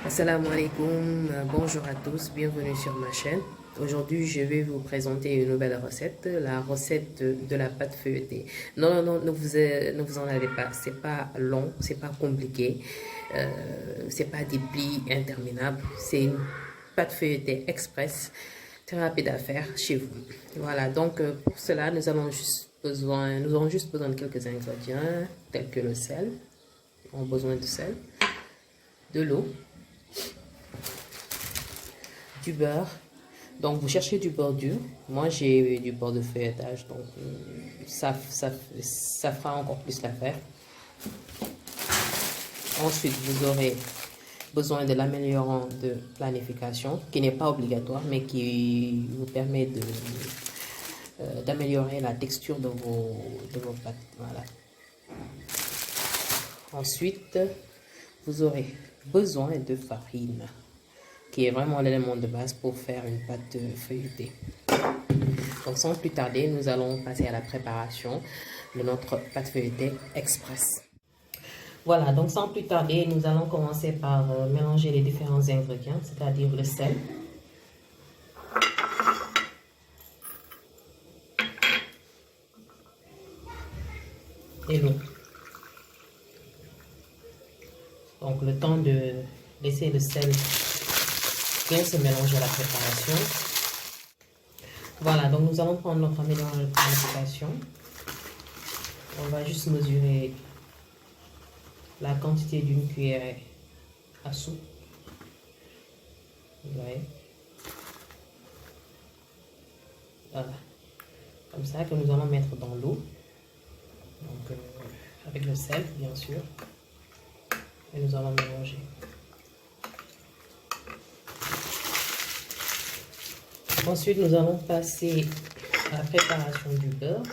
Assalamu alaikum, bonjour à tous, bienvenue sur ma chaîne. Aujourd'hui, je vais vous présenter une nouvelle recette, la recette de la pâte feuilletée. Non, ne vous en allez pas, c'est pas long, c'est pas compliqué, c'est pas des plis interminables, c'est une pâte feuilletée express, très rapide à faire chez vous. Voilà, donc pour cela, nous aurons juste besoin de quelques ingrédients tels que le sel, on a besoin de sel, de l'eau, du beurre. Donc vous cherchez du beurre dur. Moi j'ai du beurre de feuilletage, donc ça fera encore plus l'affaire. Ensuite vous aurez besoin de l'améliorant de planification qui n'est pas obligatoire mais qui vous permet d'améliorer la texture de vos pâtes. Voilà. Ensuite vous aurez besoin de farine, qui est vraiment l'élément de base pour faire une pâte feuilletée. Donc sans plus tarder, nous allons passer à la préparation de notre pâte feuilletée express. Voilà, donc sans plus tarder, nous allons commencer par mélanger les différents ingrédients, c'est-à-dire le sel, et l'eau. Donc le temps de laisser le sel bien se mélanger à la préparation. Voilà, donc nous allons prendre notre améliorant de planification. On va juste mesurer la quantité d'une cuillère à soupe. Vous voyez. Voilà. Comme ça que nous allons mettre dans l'eau. Donc avec le sel, bien sûr. Et nous allons mélanger. Ensuite, nous allons passer à la préparation du beurre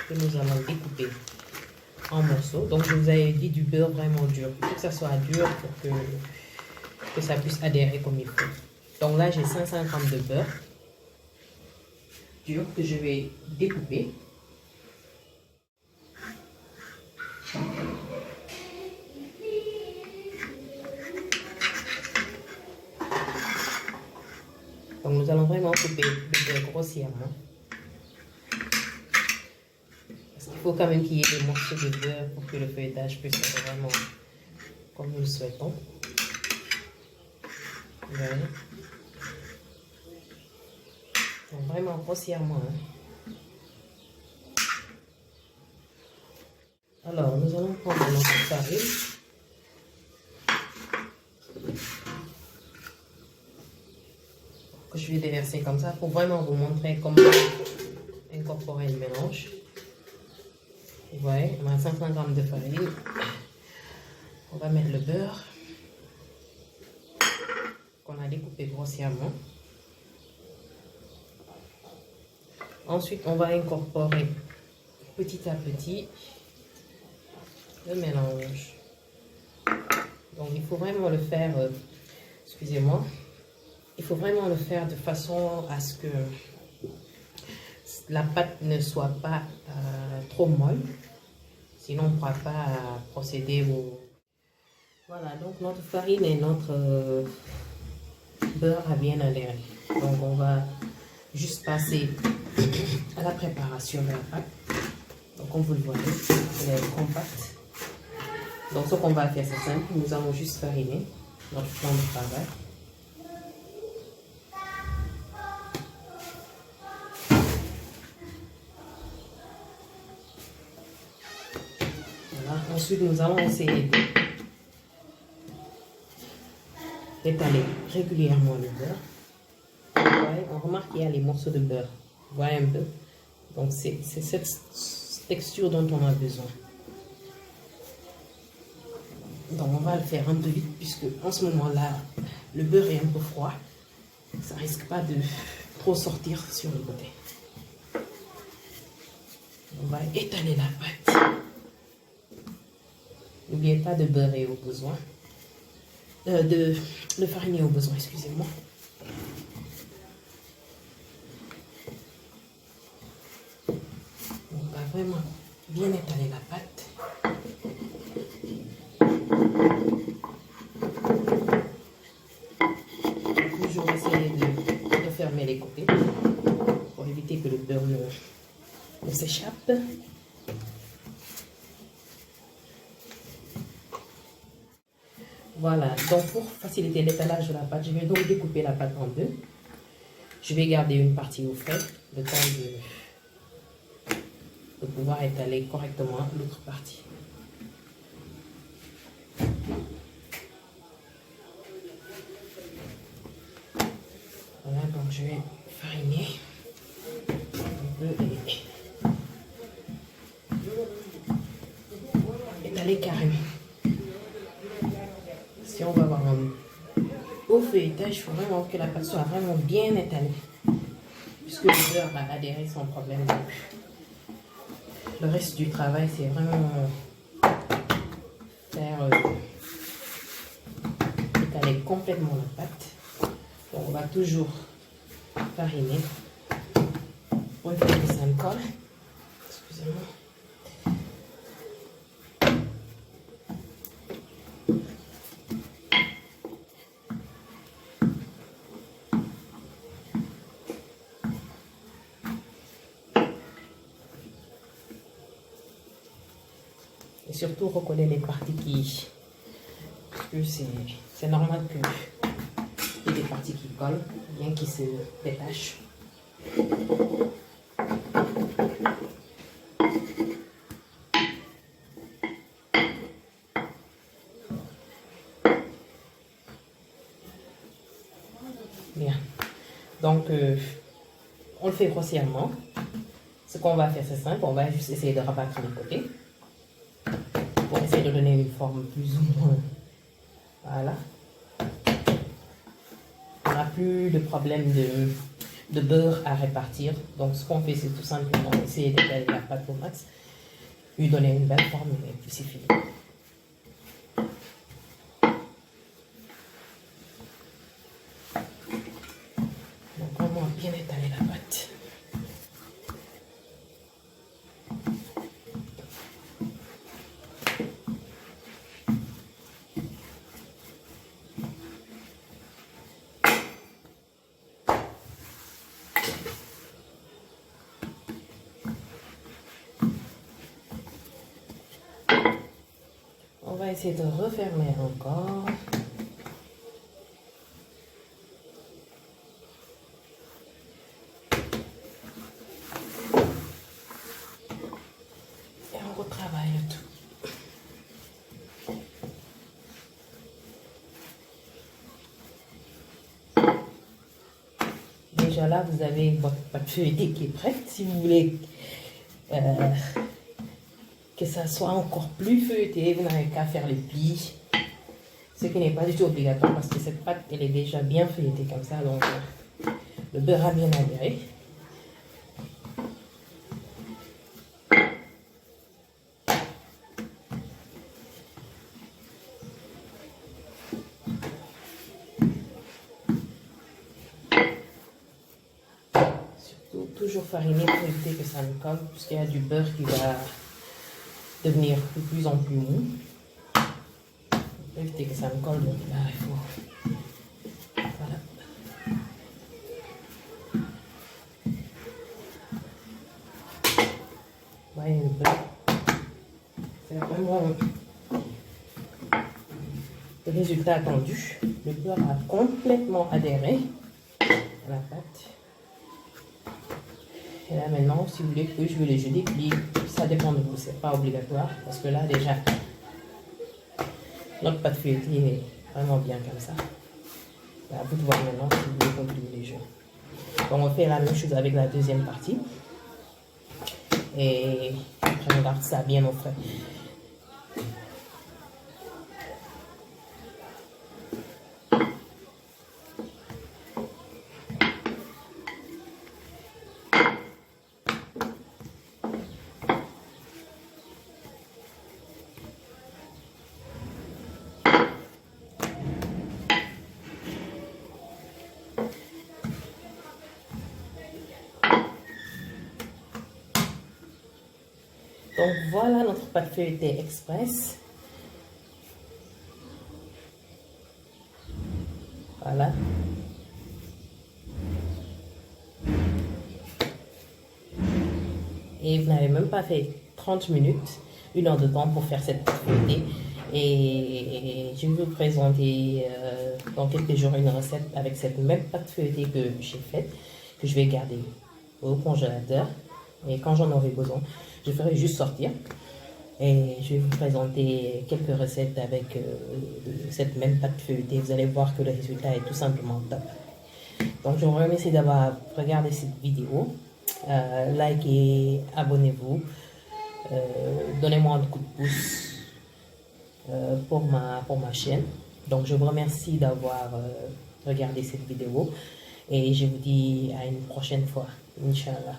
que nous allons découper en morceaux. Donc, je vous avais dit du beurre vraiment dur. Il faut que ça soit dur pour que ça puisse adhérer comme il faut. Donc là, j'ai 500 g de beurre dur que je vais découper. Donc nous allons vraiment couper le beurre grossièrement. Parce qu'il faut quand même qu'il y ait des morceaux de beurre pour que le feuilletage puisse être vraiment comme nous le souhaitons. Voilà. Donc vraiment grossièrement. Alors nous allons prendre notre farine. Que je vais déverser comme ça pour vraiment vous montrer comment incorporer le mélange. Vous voyez, on a 500 g de farine. On va mettre le beurre qu'on a découpé grossièrement. Ensuite, on va incorporer petit à petit le mélange. Donc, il faut vraiment le faire, excusez-moi, il faut vraiment le faire de façon à ce que la pâte ne soit pas trop molle. Sinon, on ne pourra pas procéder au... Voilà, donc notre farine et notre beurre a bien adhéré. Donc, on va juste passer à la préparation de la pâte. Donc, comme vous le voyez, elle est compacte. Donc, ce qu'on va faire, c'est simple. Nous allons juste fariner notre plan de travail. Ensuite, nous allons essayer d'étaler régulièrement le beurre. Vous voyez, on remarque qu'il y a les morceaux de beurre. Vous voyez un peu. Donc, c'est cette texture dont on a besoin. Donc, on va le faire un peu vite puisque en ce moment-là, le beurre est un peu froid. Ça risque pas de trop sortir sur le côté. On va étaler la pâte. N'oubliez pas de beurrer au besoin. De fariner au besoin, excusez-moi. On va vraiment bien étaler la pâte. ne s'échappe. Voilà, donc pour faciliter l'étalage de la pâte, je vais donc découper la pâte en deux. Je vais garder une partie au frais, le temps de pouvoir étaler correctement l'autre partie. Voilà, donc je vais fariner un peu et étaler carrément. Si on va avoir un beau feuilletage, il faut vraiment que la pâte soit vraiment bien étalée, puisque le beurre va adhérer sans problème. Donc, le reste du travail, c'est vraiment faire étaler complètement la pâte. Donc, on va toujours fariner pour éviter que ça me colle. Excusez-moi. Et surtout recoller les parties qui... Parce que c'est normal qu'il y ait des parties qui collent, bien qu'ils se détachent. Bien. Donc, on le fait grossièrement. Ce qu'on va faire, c'est simple. On va juste essayer de rabattre les côtés pour essayer de donner une forme plus ou moins. Voilà. On n'a plus de problème de beurre à répartir. Donc, ce qu'on fait, c'est tout simplement essayer d'étaler la pâte au max, lui donner une belle forme et puis c'est fini. Donc, vraiment bien étaler la pâte. On va essayer de refermer encore. Et on retravaille le tout. Déjà là, vous avez votre pâte feuilletée qui est prête. Si vous voulez que ça soit encore plus feuilleté, vous n'avez qu'à faire les plis. Ce qui n'est pas du tout obligatoire parce que cette pâte, elle est déjà bien feuilletée comme ça. Donc, le beurre a bien adhéré. Surtout, toujours fariner pour éviter que ça ne colle, puisqu'il y a du beurre qui va devenir de plus en plus mou. Pour éviter que ça me colle, donc là, il faut... Voilà. Vous voyez le beurre. C'est vraiment le résultat attendu. Le beurre a complètement adhéré à la pâte. Et là maintenant, si vous voulez que je les déplie, ça dépend de vous, c'est pas obligatoire. Parce que là déjà, notre pâte feuilletée est vraiment bien comme ça. À vous de voir maintenant si vous voulez continuer les jeux. Donc on fait la même chose avec la deuxième partie. Et après on garde ça bien au frais. Donc voilà notre pâte feuilletée express. Voilà. Et vous n'avez même pas fait 30 minutes, 1 heure de temps pour faire cette pâte feuilletée. Et je vais vous présenter dans quelques jours une recette avec cette même pâte feuilletée que j'ai faite, que je vais garder au congélateur. Et quand j'en aurai besoin, je ferai juste sortir. Et je vais vous présenter quelques recettes avec cette même pâte feuilletée. Vous allez voir que le résultat est tout simplement top. Donc je vous remercie d'avoir regardé cette vidéo. Likez, abonnez-vous. Donnez-moi un coup de pouce pour ma chaîne. Donc je vous remercie d'avoir regardé cette vidéo. Et je vous dis à une prochaine fois. Inch'Allah.